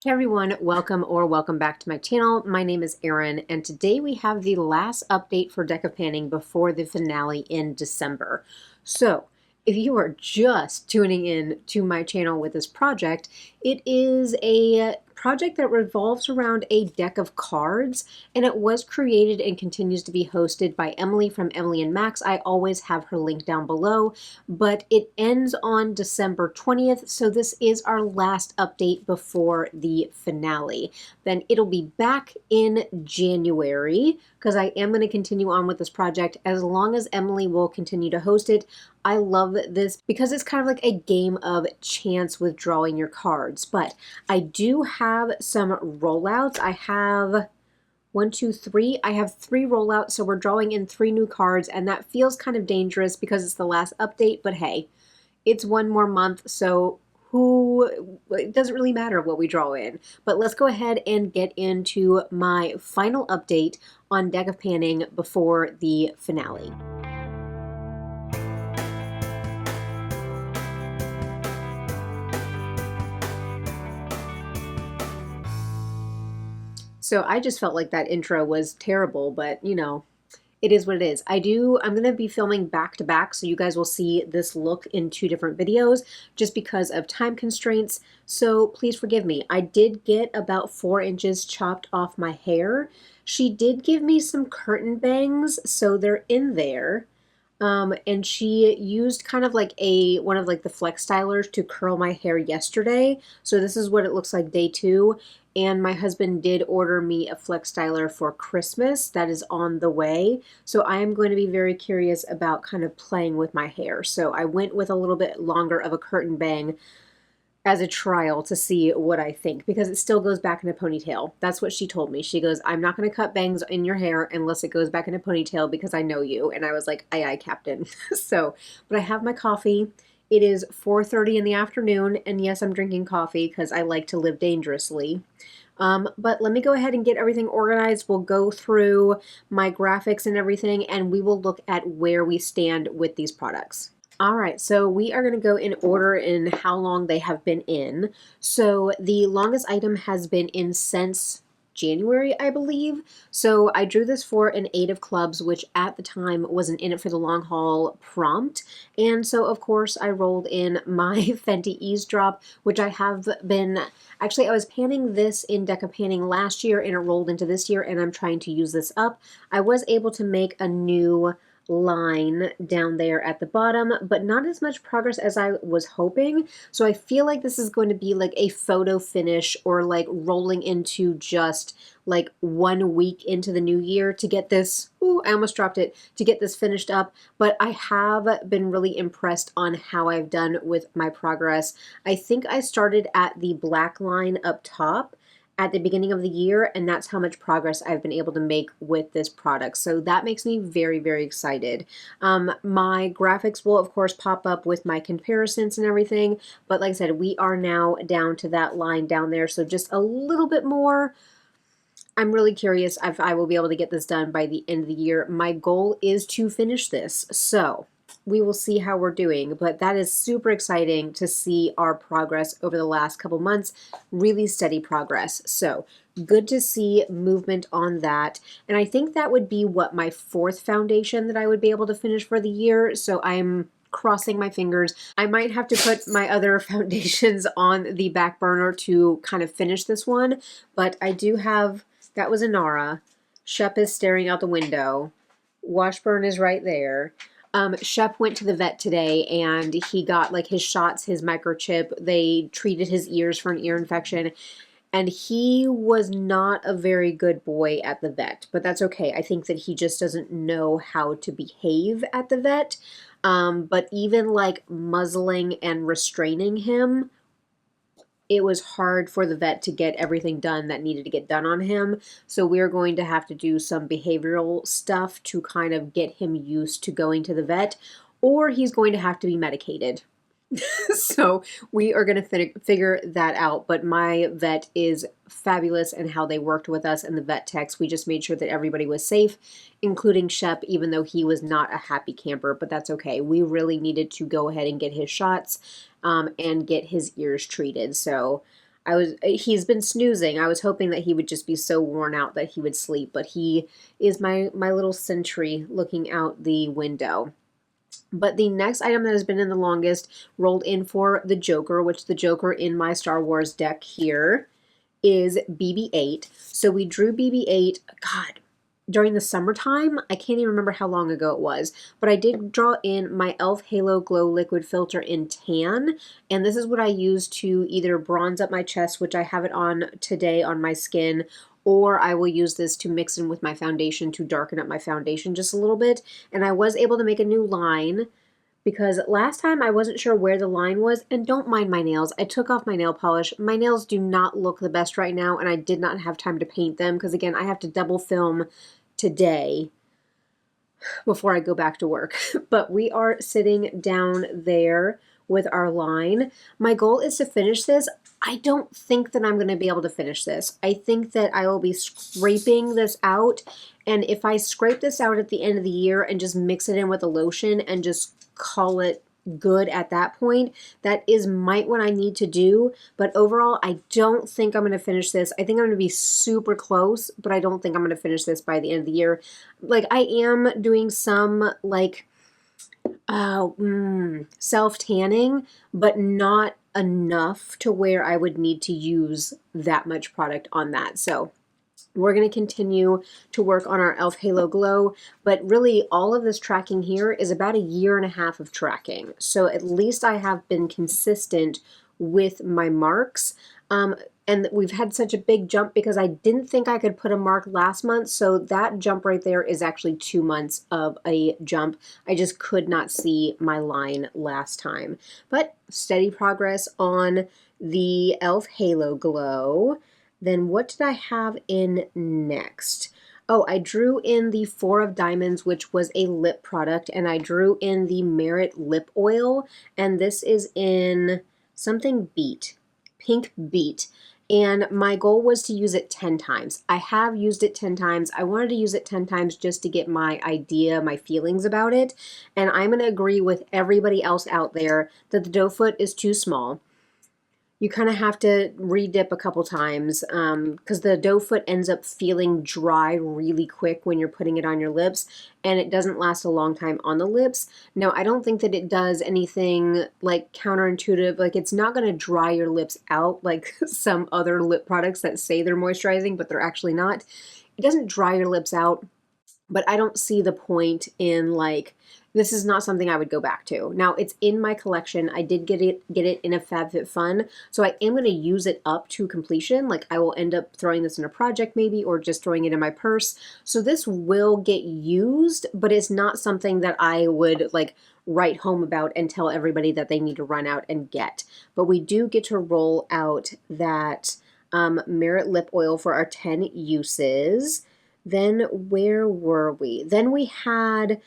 Hey everyone, welcome back to my channel. My name is Erin, and today we have the last update for Deck of Panning before the finale in December. So, if you are just tuning in to my channel with this project, it is a project that revolves around a deck of cards, and it was created and continues to be hosted by Emily from Emily and Max. I always have her link down below, but it ends on December 20th, so this is our last update before the finale. Then it'll be back in January, because I am going to continue on with this project as long as Emily will continue to host it. I love this because it's kind of like a game of chance with drawing your cards, but I do have some rollouts. I have one, two, three. I have three rollouts, so we're drawing in three new cards, and that feels kind of dangerous because it's the last update, but hey, it's one more month, so it doesn't really matter what we draw in. But let's go ahead and get into my final update on Deck of Panning before the finale. So I just felt like that intro was terrible, but you know, it is what it is. I'm going to be filming back to back, so you guys will see this look in two different videos just because of time constraints. So please forgive me. I did get about 4 inches chopped off my hair. She did give me some curtain bangs, so they're in there. And she used kind of like one of like the flex stylers to curl my hair yesterday. So this is what it looks like day 2. And my husband did order me a flex styler for Christmas that is on the way. So I am going to be very curious about kind of playing with my hair. So I went with a little bit longer of a curtain bang as a trial to see what I think, because it still goes back in a ponytail. That's what she told me. She goes, I'm not going to cut bangs in your hair unless it goes back in a ponytail because I know you. And I was like, aye, aye, Captain. So, but I have my coffee. It is 4:30 in the afternoon, and yes, I'm drinking coffee because I like to live dangerously. But let me go ahead and get everything organized. We'll go through my graphics and everything, and we will look at where we stand with these products. All right, so we are going to go in order in how long they have been in. So the longest item has been in since January, I believe. So I drew this for an 8 of clubs, which at the time was an in it for the long haul prompt. And so, of course, I rolled in my Fenty Eavesdrop, which I have been... Actually, I was panning this in Deck of Panning last year, and it rolled into this year, and I'm trying to use this up. I was able to make a new line down there at the bottom, but not as much progress as I was hoping. So I feel like this is going to be like a photo finish, or like rolling into just like 1 week into the new year to get this, ooh, I almost dropped it, to get this finished up. But I have been really impressed on how I've done with my progress. I think I started at the black line up top at the beginning of the year, and that's how much progress I've been able to make with this product. So that makes me very, very excited. My graphics will, of course, pop up with my comparisons and everything, but like I said, we are now down to that line down there, so just a little bit more. I'm really curious if I will be able to get this done by the end of the year. My goal is to finish this, so we will see how we're doing, but that is super exciting to see our progress over the last couple months, really steady progress. So good to see movement on that. And I think that would be what, my 4th foundation that I would be able to finish for the year. So I'm crossing my fingers. I might have to put my other foundations on the back burner to kind of finish this one, but I do have, that was Inara. Shep is staring out the window. Washburn is right there. Shep went to the vet today, and he got like his shots, his microchip. They treated his ears for an ear infection, and he was not a very good boy at the vet, but that's okay. I think that he just doesn't know how to behave at the vet. But even like muzzling and restraining him, it was hard for the vet to get everything done that needed to get done on him. So we're going to have to do some behavioral stuff to kind of get him used to going to the vet, or he's going to have to be medicated. So we are going to figure that out. But my vet is fabulous in how they worked with us, and the vet techs. We just made sure that everybody was safe, including Shep, even though he was not a happy camper, but that's okay. We really needed to go ahead and get his shots and get his ears treated. So he's been snoozing. I was hoping that he would just be so worn out that he would sleep, but he is my little sentry looking out the window. But the next item that has been in the longest rolled in for the Joker, which the Joker in my Star Wars deck here is BB-8. So we drew BB-8, God, during the summertime. I can't even remember how long ago it was, but I did draw in my e.l.f. Halo Glow Liquid Filter in tan, and this is what I use to either bronze up my chest, which I have it on today on my skin, or I will use this to mix in with my foundation to darken up my foundation just a little bit. And I was able to make a new line because last time I wasn't sure where the line was, and don't mind my nails. I took off my nail polish. My nails do not look the best right now, and I did not have time to paint them because, again, I have to double film today before I go back to work. But we are sitting down there with our line. My goal is to finish this. I don't think that I'm going to be able to finish this. I think that I will be scraping this out, and if I scrape this out at the end of the year and just mix it in with a lotion and just call it good at that point, that might what I need to do. But overall, I don't think I'm going to finish this. I think I'm going to be super close, but I don't think I'm going to finish this by the end of the year. Like, I am doing some like self-tanning, but not enough to where I would need to use that much product on that. So we're going to continue to work on our e.l.f. Halo Glow, but really all of this tracking here is about 1.5 years of tracking. So at least I have been consistent with my marks. And we've had such a big jump because I didn't think I could put a mark last month. So that jump right there is actually 2 months of a jump. I just could not see my line last time. But steady progress on the e.l.f. Halo Glow. Then what did I have in next? Oh, I drew in the 4 of Diamonds, which was a lip product, and I drew in the Merit Lip Oil, and this is in something Beet, Pink Beet. And my goal was to use it 10 times. I have used it 10 times. I wanted to use it 10 times just to get my idea, my feelings about it. And I'm going to agree with everybody else out there that the doe foot is too small. You kind of have to re-dip a couple times because the doe foot ends up feeling dry really quick when you're putting it on your lips, and it doesn't last a long time on the lips. Now, I don't think that it does anything like counterintuitive. Like, it's not going to dry your lips out like some other lip products that say they're moisturizing, but they're actually not. It doesn't dry your lips out, but I don't see the point in like, this is not something I would go back to. Now, it's in my collection. I did get it in a FabFitFun, so I am going to use it up to completion. Like, I will end up throwing this in a project maybe, or just throwing it in my purse. So this will get used, but it's not something that I would like write home about and tell everybody that they need to run out and get. But we do get to roll out that Merit Lip Oil for our 10 uses. Then where were we? Then we had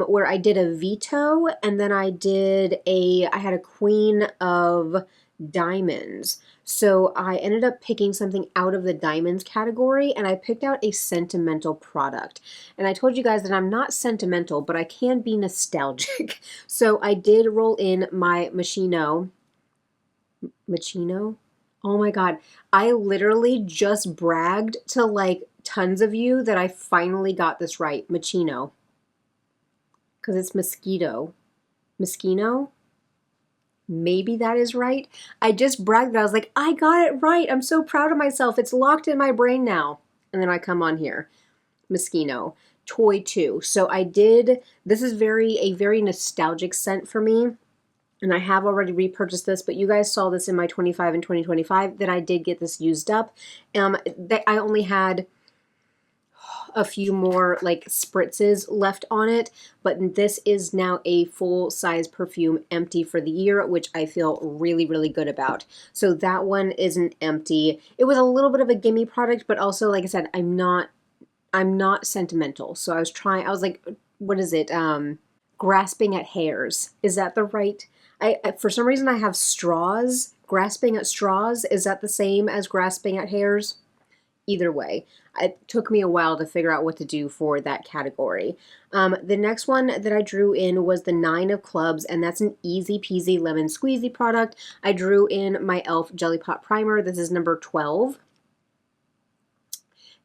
where I did a veto, and then I had a Queen of Diamonds. So I ended up picking something out of the diamonds category, and I picked out a sentimental product. And I told you guys that I'm not sentimental, but I can be nostalgic. So I did roll in my Machino. Oh my God. I literally just bragged to like tons of you that I finally got this right. Machino. Because it's mosquito. Moschino? Maybe that is right. I just bragged that I was like, I got it right. I'm so proud of myself. It's locked in my brain now. And then I come on here. Moschino. Toy 2. So I did, this is a very nostalgic scent for me. And I have already repurchased this, but you guys saw this in my 25 and 2025 that I did get this used up. I only had a few more like spritzes left on it, but this is now a full-size perfume empty for the year, which I feel really, really good about. So that one isn't empty. It was a little bit of a gimme product, but also, like I said, I'm not sentimental. So I was like, what is it? Grasping at hairs. Is that the right? For some reason I have straws. Grasping at straws. Is that the same as grasping at hairs? either way. It took me a while to figure out what to do for that category. The next one that I drew in was the 9 of clubs, and that's an easy peasy lemon squeezy product. I drew in my e.l.f. Jelly Pot Primer. This is number 12.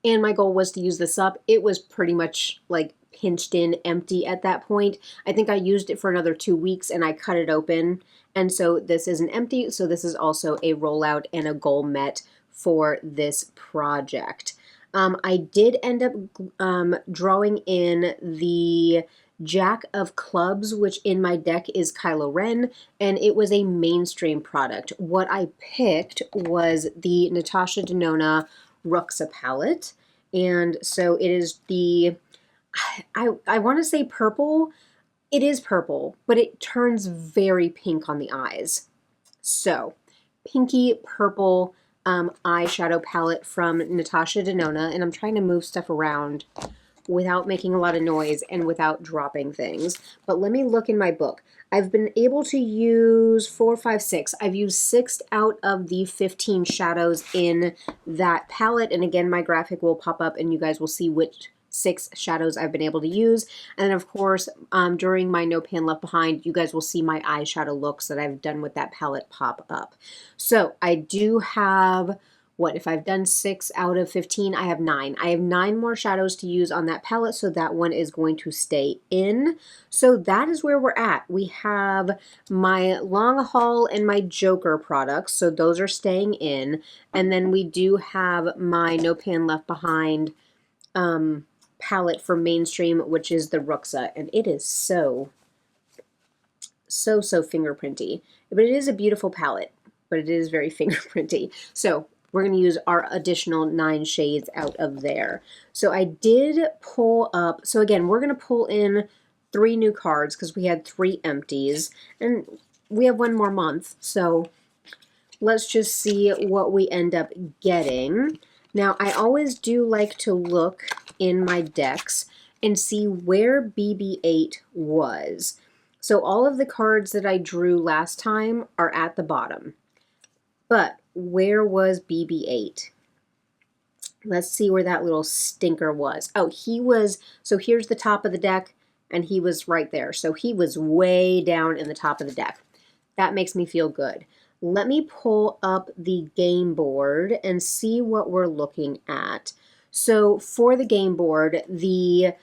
And my goal was to use this up. It was pretty much like pinched in empty at that point. I think I used it for another 2 weeks and I cut it open. And so this isn't empty. So this is also a rollout and a goal met for this project. I did end up drawing in the Jack of Clubs, which in my deck is Kylo Ren, and it was a mainstream product. What I picked was the Natasha Denona Ruxa palette, and so it is the, I want to say purple. It is purple, but it turns very pink on the eyes. So, pinky purple eyeshadow palette from Natasha Denona, and I'm trying to move stuff around without making a lot of noise and without dropping things. But let me look in my book. I've been able to use 4, 5, 6. I've used 6 out of the 15 shadows in that palette. And again, my graphic will pop up and you guys will see which 6 shadows I've been able to use. And then of course, during my No Pan Left Behind, you guys will see my eyeshadow looks that I've done with that palette pop up. So I do have, what, if I've done 6 out of 15, I have 9. I have 9 more shadows to use on that palette, so that one is going to stay in. So that is where we're at. We have my Long Haul and my Joker products, so those are staying in. And then we do have my No Pan Left Behind palette for mainstream, which is the Ruxa, and it is so fingerprinty. But it is a beautiful palette, but it is very fingerprinty. So we're going to use our additional 9 shades out of there. So I did pull up, so again, we're going to pull in 3 new cards because we had 3 empties, and we have 1 more month. So let's just see what we end up getting. Now, I always do like to look in my decks and see where BB-8 was. So all of the cards that I drew last time are at the bottom. But where was BB-8? Let's see where that little stinker was. Oh, he was, so here's the top of the deck, and he was right there. So he was way down in the top of the deck. That makes me feel good. Let me pull up the game board and see what we're looking at. So for the game board, the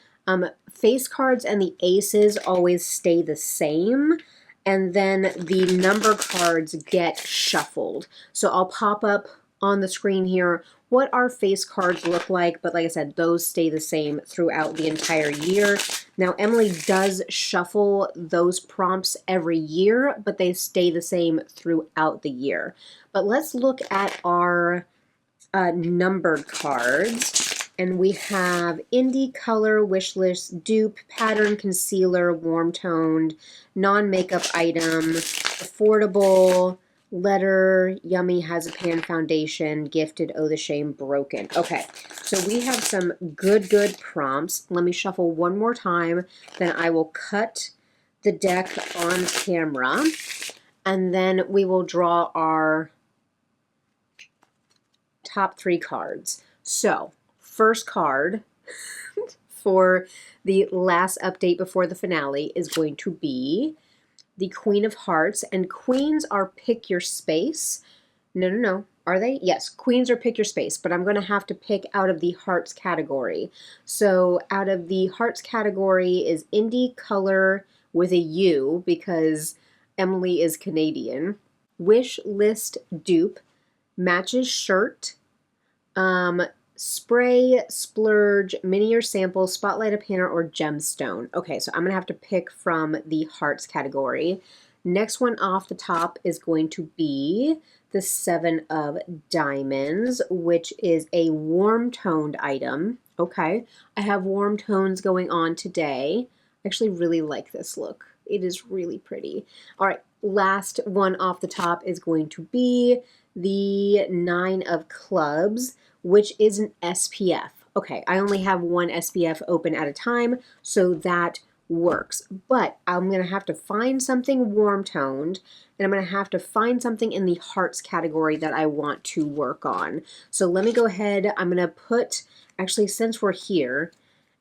face cards and the aces always stay the same, and then the number cards get shuffled. So I'll pop up on the screen here what our face cards look like, but like I said, those stay the same throughout the entire year. Now, Emily does shuffle those prompts every year, but they stay the same throughout the year. But let's look at our numbered cards. And we have Indie Color, Wishlist, Dupe, Pattern, Concealer, Warm Toned, Non-Makeup Item, Affordable, Letter, Yummy, Has a Pan Foundation, Gifted, Oh the Shame, Broken. Okay, so we have some good prompts. Let me shuffle one more time, then I will cut the deck on camera, and then we will draw our top 3 cards. So, first card for the last update before the finale is going to be the Queen of Hearts, and queens are pick your space. No. Are they? Yes, queens are pick your space, but I'm going to have to pick out of the hearts category. So out of the hearts category is Indie Color with a U because Emily is Canadian. Wish List Dupe, Matches Shirt, Spray, Splurge, Mini or Sample, Spotlight a Panner, or Gemstone. Okay, so I'm going to have to pick from the hearts category. Next one off the top is going to be the 7 of Diamonds, which is a warm toned item. Okay, I have warm tones going on today. I actually really like this look. It is really pretty. All right, last one off the top is going to be the 9 of Clubs, which is an SPF. Okay, I only have one SPF open at a time, so that works. But I'm going to have to find something warm toned, and I'm going to have to find something in the hearts category that I want to work on. So let me go ahead. I'm going to put, actually, since we're here,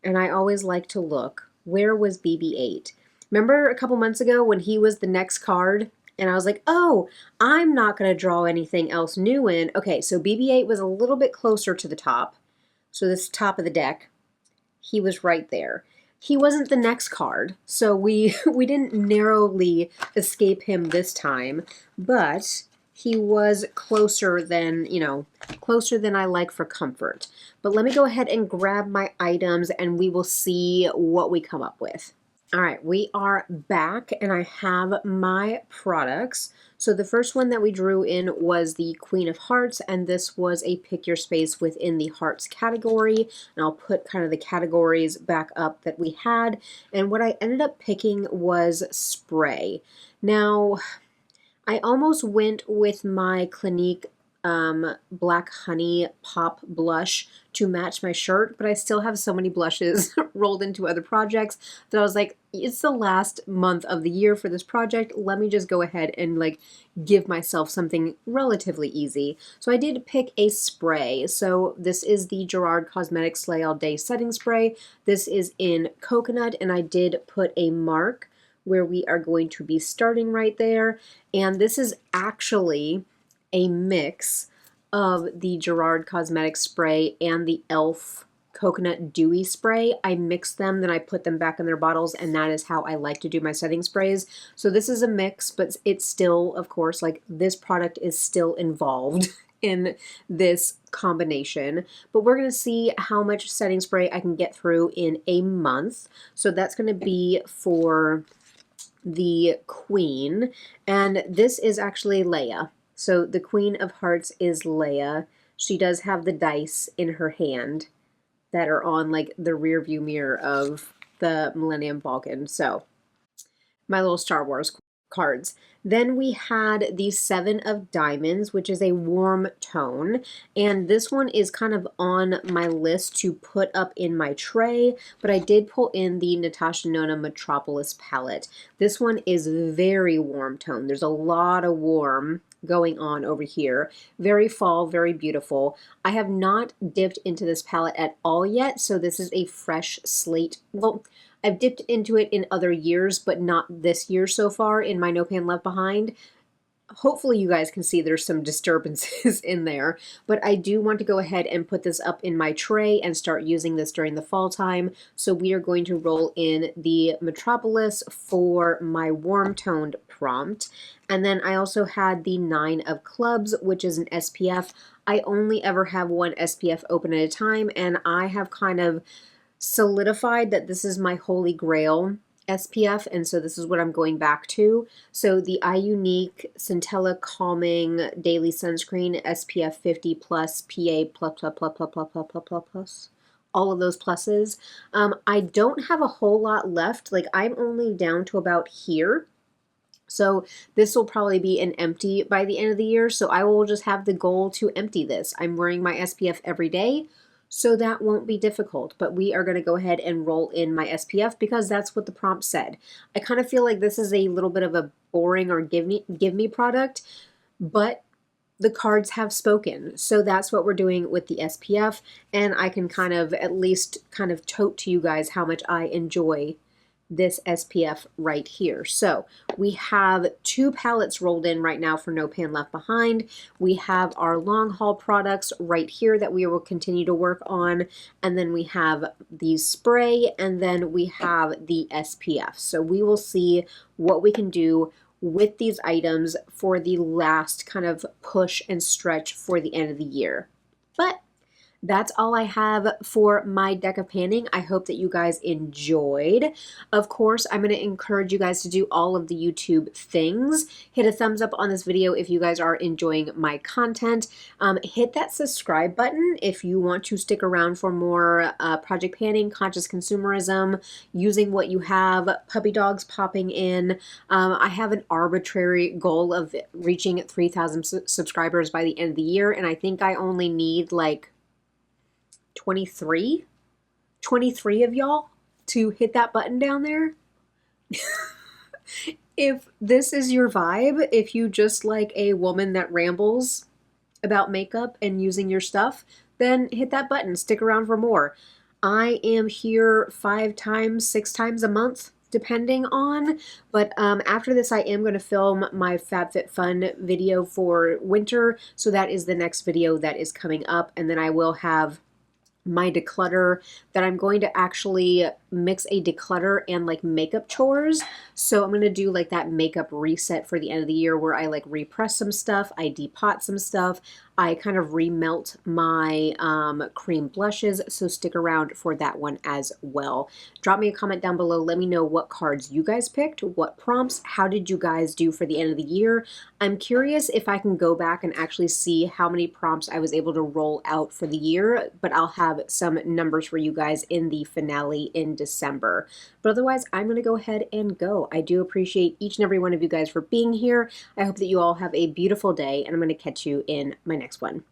and I always like to look, where was BB-8? Remember a couple months ago when he was the next card? And I was like, oh, I'm not going to draw anything else new in. Okay, so BB-8 was a little bit closer to the top. So this top of the deck, he was right there. He wasn't the next card, so we didn't narrowly escape him this time, but he was closer than, closer than I like for comfort. But let me go ahead and grab my items and we will see what we come up with. All right, we are back and I have my products. So the first one that we drew in was the Queen of Hearts, and this was a pick your space within the Hearts category. And I'll put kind of the categories back up that we had. And what I ended up picking was spray. Now, I almost went with my Clinique Black Honey Pop Blush to match my shirt, but I still have so many blushes rolled into other projects that I was like, it's the last month of the year for this project. Let me just go ahead and like give myself something relatively easy. So I did pick a spray. So this is the Gerard Cosmetics Slay All Day Setting Spray. This is in coconut, and I did put a mark where we are going to be starting right there. And this is actually a mix of the Gerard Cosmetics spray and the e.l.f. Coconut Dewy Spray. I mixed them, then I put them back in their bottles, and that is how I like to do my setting sprays. So this is a mix, but it's still, of course, like this product is still involved in this combination. But we're going to see how much setting spray I can get through in a month. So that's going to be for the Queen, and this is actually Leia. So the Queen of Hearts is Leia. She does have the dice in her hand that are on like the rear view mirror of the Millennium Falcon. So my little Star Wars cards. Then we had the Seven of Diamonds, which is a warm tone. And this one is kind of on my list to put up in my tray, but I did pull in the Natasha Denona Metropolis palette. This one is very warm tone. There's a lot of warm going on over here. Very fall, very beautiful. I have not dipped into this palette at all yet, so this is a fresh slate. Well, I've dipped into it in other years, but not this year so far in my No Pan Left Behind. Hopefully you guys can see there's some disturbances in there, but I do want to go ahead and put this up in my tray and start using this during the fall time. So we are going to roll in the Metropolis for my warm toned prompt. And then I also had the Nine of Clubs, which is an SPF. I only ever have one SPF open at a time, and I have kind of solidified that this is my holy grail SPF, and so this is what I'm going back to. So the iUnique Centella Calming Daily Sunscreen SPF 50 plus PA plus, all of those pluses. I don't have a whole lot left. Like I'm only down to about here. So this will probably be an empty by the end of the year. So I will just have the goal to empty this. I'm wearing my SPF every day, so that won't be difficult, but we are going to go ahead and roll in my SPF because that's what the prompt said. I kind of feel like this is a little bit of a boring or give me product, but the cards have spoken. So that's what we're doing with the SPF, and I can kind of at least kind of tote to you guys how much I enjoy this SPF right here. So we have two palettes rolled in right now for No Pan Left Behind. We have our long haul products right here that we will continue to work on, and then we have the spray, and then we have the SPF. So we will see what we can do with these items for the last kind of push and stretch for the end of the year. But that's all I have for my deck of panning. I hope that you guys enjoyed. Of course, I'm going to encourage you guys to do all of the YouTube things. Hit a thumbs up on this video if you guys are enjoying my content. Hit that subscribe button if you want to stick around for more project panning, conscious consumerism, using what you have, puppy dogs popping in. I have an arbitrary goal of reaching 3,000 subscribers by the end of the year, and I think I only need like 23 of y'all. to hit that button down there. If this is your vibe, if you just like a woman that rambles about makeup and using your stuff, then hit that button. Stick around for more. I am here 5 times, 6 times a month, depending on. But after this, I am going to film my FabFitFun video for winter. So that is the next video that is coming up. And then I will have my declutter that I'm going to actually mix a declutter and like makeup chores. So I'm going to do like that makeup reset for the end of the year where I like repress some stuff, I depot some stuff, I kind of remelt my cream blushes. So stick around for that one as well. Drop me a comment down below. Let me know what cards you guys picked, what prompts, how did you guys do for the end of the year? I'm curious if I can go back and actually see how many prompts I was able to roll out for the year, but I'll have some numbers for you guys in the finale in December. But otherwise, I'm going to go ahead and go. I do appreciate each and every one of you guys for being here. I hope that you all have a beautiful day, and I'm going to catch you in my next one.